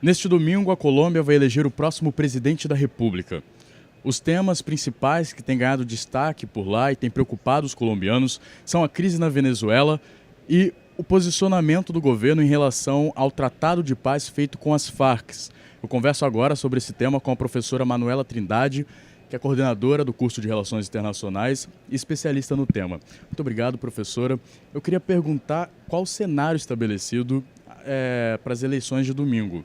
Neste domingo, a Colômbia vai eleger o próximo presidente da República. Os temas principais que têm ganhado destaque por lá e têm preocupado os colombianos são a crise na Venezuela e o posicionamento do governo em relação ao tratado de paz feito com as Farc. Eu converso agora sobre esse tema com a professora Manuela Trindade, que é coordenadora do curso de Relações Internacionais e especialista no tema. Muito obrigado, professora. Eu queria perguntar qual o cenário estabelecido para as eleições de domingo.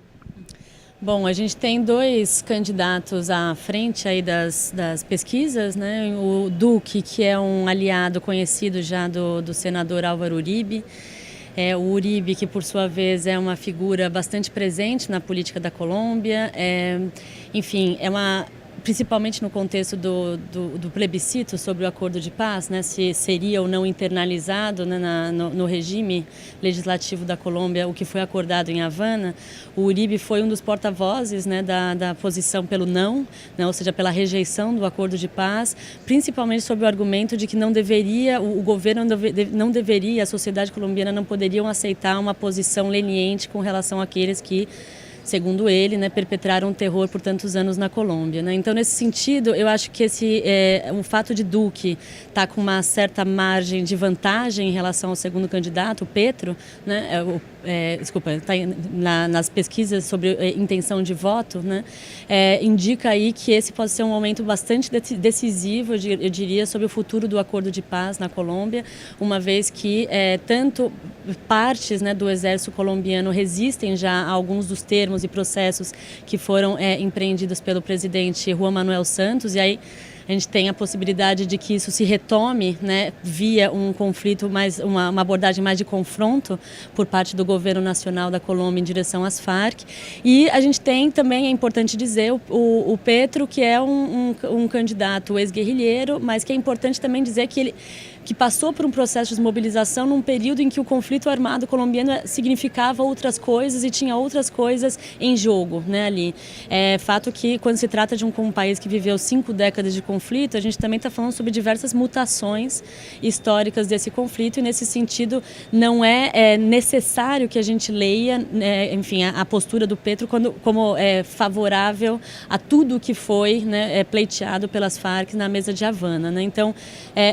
Bom, a gente tem dois candidatos à frente aí das pesquisas, né? O Duque, que é um aliado conhecido já do senador Álvaro Uribe. O Uribe, que por sua vez é uma figura bastante presente na política da Colômbia. Enfim, principalmente no contexto do plebiscito sobre o acordo de paz, né, se seria ou não internalizado, né, no regime legislativo da Colômbia o que foi acordado em Havana. O Uribe foi um dos porta-vozes, né, da posição pelo não, né, ou seja, pela rejeição do acordo de paz, principalmente sob o argumento de que não deveria, o governo não deveria, a sociedade colombiana não poderiam aceitar uma posição leniente com relação àqueles que, segundo ele, né, perpetraram o terror por tantos anos na Colômbia, né? Então, nesse sentido, eu acho que o fato de Duque estar com uma certa margem de vantagem em relação ao segundo candidato, o Petro, né, está nas pesquisas sobre intenção de voto, né, indica aí que esse pode ser um momento bastante decisivo, eu diria, sobre o futuro do acordo de paz na Colômbia, uma vez que tanto partes, né, do exército colombiano resistem já a alguns dos termos e processos que foram empreendidos pelo presidente Juan Manuel Santos, e aí a gente tem a possibilidade de que isso se retome, né, via um conflito, uma abordagem mais de confronto por parte do governo nacional da Colômbia em direção às Farc. E a gente tem também, é importante dizer, o Petro, que é um candidato ex-guerrilheiro, mas que é importante também dizer que ele passou por um processo de desmobilização num período em que o conflito armado colombiano significava outras coisas e tinha outras coisas em jogo, né, ali. Fato que, quando se trata de um país que viveu 5 décadas de conflito, a gente também está falando sobre diversas mutações históricas desse conflito, e nesse sentido não é necessário que a gente leia, enfim, a postura do Petro como favorável a tudo que foi, né, pleiteado pelas Farc na mesa de Havana, né? Então,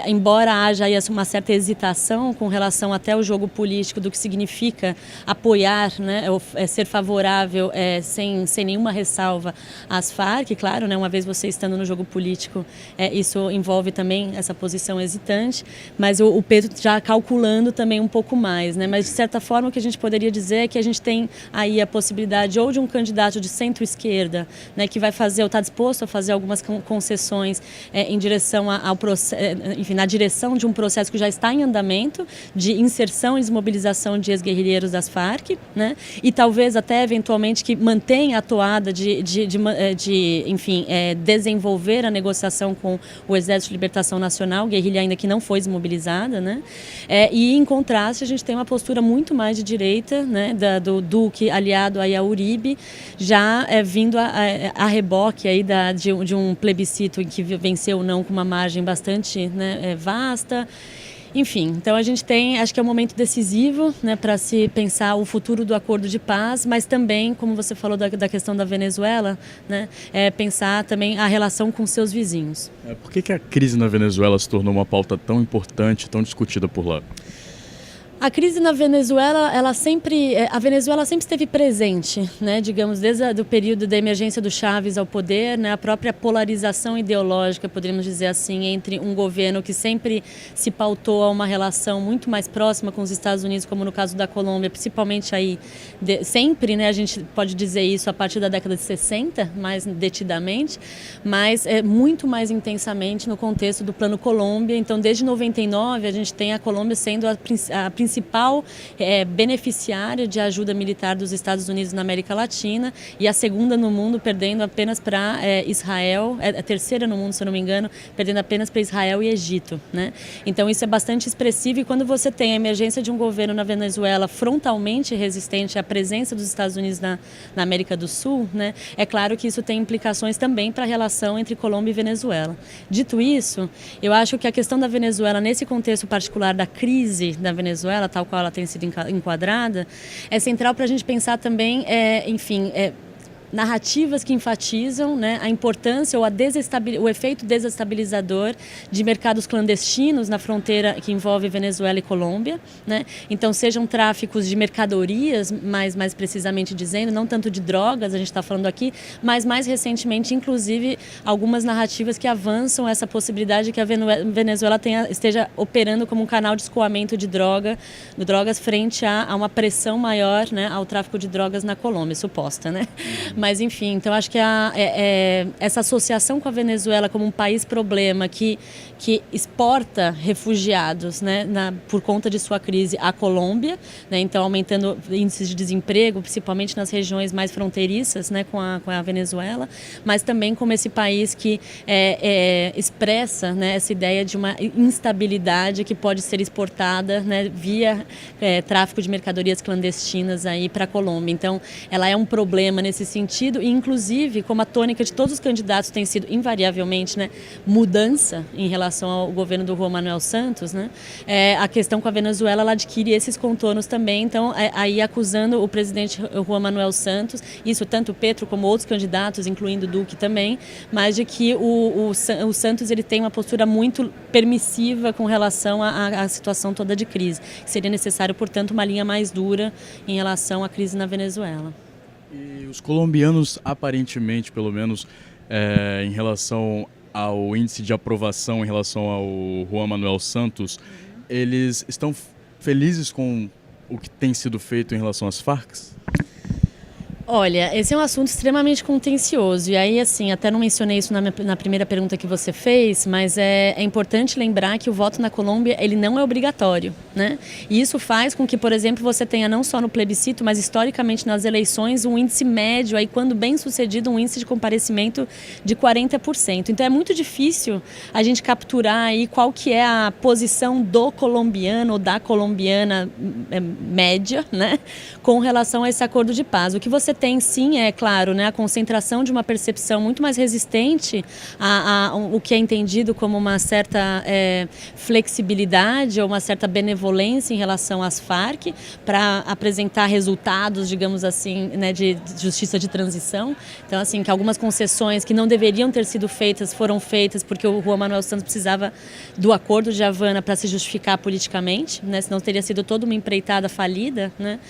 embora haja aí uma certa hesitação com relação até ao jogo político do que significa apoiar, né, ser favorável sem nenhuma ressalva às Farc, claro, né, uma vez você estando no jogo político, isso envolve também essa posição hesitante, mas o Petro já calculando também um pouco mais, né, mas de certa forma o que a gente poderia dizer é que a gente tem aí a possibilidade ou de um candidato de centro-esquerda, né, que vai fazer ou está disposto a fazer algumas concessões em direção ao processo, enfim, na direção de um processo que já está em andamento de inserção e desmobilização de ex-guerrilheiros das Farc, né? E talvez até eventualmente que mantenha a toada enfim, desenvolver a negociação com o Exército de Libertação Nacional, guerrilha ainda que não foi desmobilizada, né? E em contraste a gente tem uma postura muito mais de direita, né, do Duque aliado aí a Uribe, já vindo a reboque aí de um plebiscito em que venceu ou não com uma margem bastante, né, vasta. Enfim, então a gente tem, acho que é um momento decisivo, né, para se pensar o futuro do acordo de paz, mas também, como você falou da questão da Venezuela, né, pensar também a relação com seus vizinhos. Por que a crise na Venezuela se tornou uma pauta tão importante, tão discutida por lá? A crise na Venezuela, a Venezuela sempre esteve presente, né, digamos, desde o período da emergência do Chávez ao poder, né, a própria polarização ideológica, poderíamos dizer assim, entre um governo que sempre se pautou a uma relação muito mais próxima com os Estados Unidos, como no caso da Colômbia, principalmente aí, sempre, né, a gente pode dizer isso a partir da década de 60, mais detidamente, mas muito mais intensamente no contexto do Plano Colômbia. Então, desde 99, a gente tem a Colômbia sendo a principal beneficiária de ajuda militar dos Estados Unidos na América Latina e a segunda no mundo, perdendo apenas para Israel, a terceira no mundo, se eu não me engano, perdendo apenas para Israel e Egito, né? Então isso é bastante expressivo, e quando você tem a emergência de um governo na Venezuela frontalmente resistente à presença dos Estados Unidos na América do Sul, né, é claro que isso tem implicações também para a relação entre Colômbia e Venezuela. Dito isso, eu acho que a questão da Venezuela, nesse contexto particular da crise da Venezuela, Venezuela, tal qual ela tem sido enquadrada, é central para a gente pensar também, narrativas que enfatizam, né, a importância ou o efeito desestabilizador de mercados clandestinos na fronteira que envolve Venezuela e Colômbia, né? Então, sejam tráficos de mercadorias, mais precisamente dizendo, não tanto de drogas, a gente está falando aqui, mas mais recentemente, inclusive, algumas narrativas que avançam essa possibilidade de que a Venezuela esteja operando como um canal de escoamento de drogas frente a uma pressão maior, né, ao tráfico de drogas na Colômbia, suposta, né? Mas, enfim, então acho que essa associação com a Venezuela como um país problema que exporta refugiados, né, por conta de sua crise à Colômbia, né, então aumentando índices de desemprego, principalmente nas regiões mais fronteiriças, né, com a Venezuela, mas também como esse país que expressa, né, essa ideia de uma instabilidade que pode ser exportada, né, via tráfico de mercadorias clandestinas aí para a Colômbia. Então, ela é um problema nesse sentido e, inclusive, como a tônica de todos os candidatos tem sido invariavelmente, né, mudança em relação ao governo do Juan Manuel Santos, né, a questão com a Venezuela ela adquire esses contornos também. Então, aí acusando o presidente Juan Manuel Santos, isso tanto o Petro como outros candidatos, incluindo o Duque também, mas de que o Santos ele tem uma postura muito permissiva com relação à situação toda de crise. Seria necessário, portanto, uma linha mais dura em relação à crise na Venezuela. E os colombianos, aparentemente, pelo menos, em relação ao índice de aprovação em relação ao Juan Manuel Santos, eles estão felizes com o que tem sido feito em relação às Farc? Olha, esse é um assunto extremamente contencioso e aí, assim, até não mencionei isso na primeira pergunta que você fez, mas é importante lembrar que o voto na Colômbia, ele não é obrigatório, né? E isso faz com que, por exemplo, você tenha não só no plebiscito, mas historicamente nas eleições, um índice médio, aí quando bem sucedido, um índice de comparecimento de 40%. Então é muito difícil a gente capturar aí qual que é a posição do colombiano ou da colombiana média, né, com relação a esse acordo de paz. O que você tem sim, é claro, né, a concentração de uma percepção muito mais resistente a o que é entendido como uma certa flexibilidade ou uma certa benevolência em relação às Farc para apresentar resultados, digamos assim, né, de justiça de transição. Então, assim, que algumas concessões que não deveriam ter sido feitas foram feitas porque o Juan Manuel Santos precisava do acordo de Havana para se justificar politicamente, né, senão teria sido toda uma empreitada falida, né?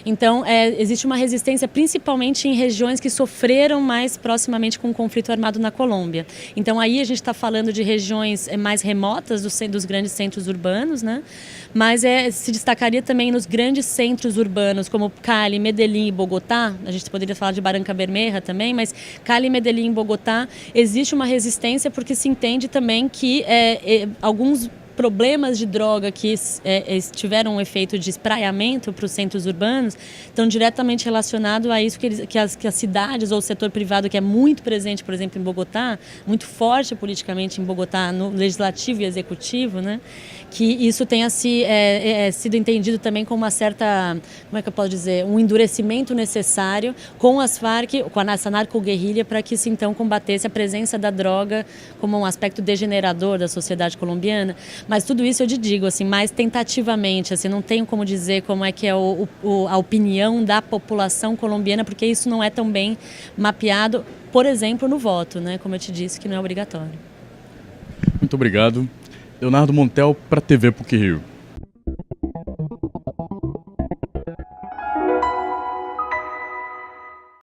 Então, existe uma resistência principalmente em regiões que sofreram mais proximamente com o conflito armado na Colômbia. Então, aí a gente está falando de regiões mais remotas dos grandes centros urbanos, né? Mas se destacaria também nos grandes centros urbanos, como Cali, Medellín e Bogotá. A gente poderia falar de Barranca Bermeja também, mas Cali, Medellín e Bogotá existe uma resistência porque se entende também que alguns problemas de droga que tiveram um efeito de espraiamento para os centros urbanos estão diretamente relacionados a isso que as cidades ou o setor privado, que é muito presente, por exemplo, em Bogotá, muito forte politicamente em Bogotá, no legislativo e executivo, né, que isso tenha sido entendido também como uma certa, como é que eu posso dizer, um endurecimento necessário com as Farc, com essa narco-guerrilha, para que se então combatesse a presença da droga como um aspecto degenerador da sociedade colombiana. Mas tudo isso eu te digo, assim, mais tentativamente, assim, não tenho como dizer como é que é a opinião da população colombiana, porque isso não é tão bem mapeado, por exemplo, no voto, né? Como eu te disse, que não é obrigatório. Muito obrigado. Leonardo Montel para a TV PUC Rio.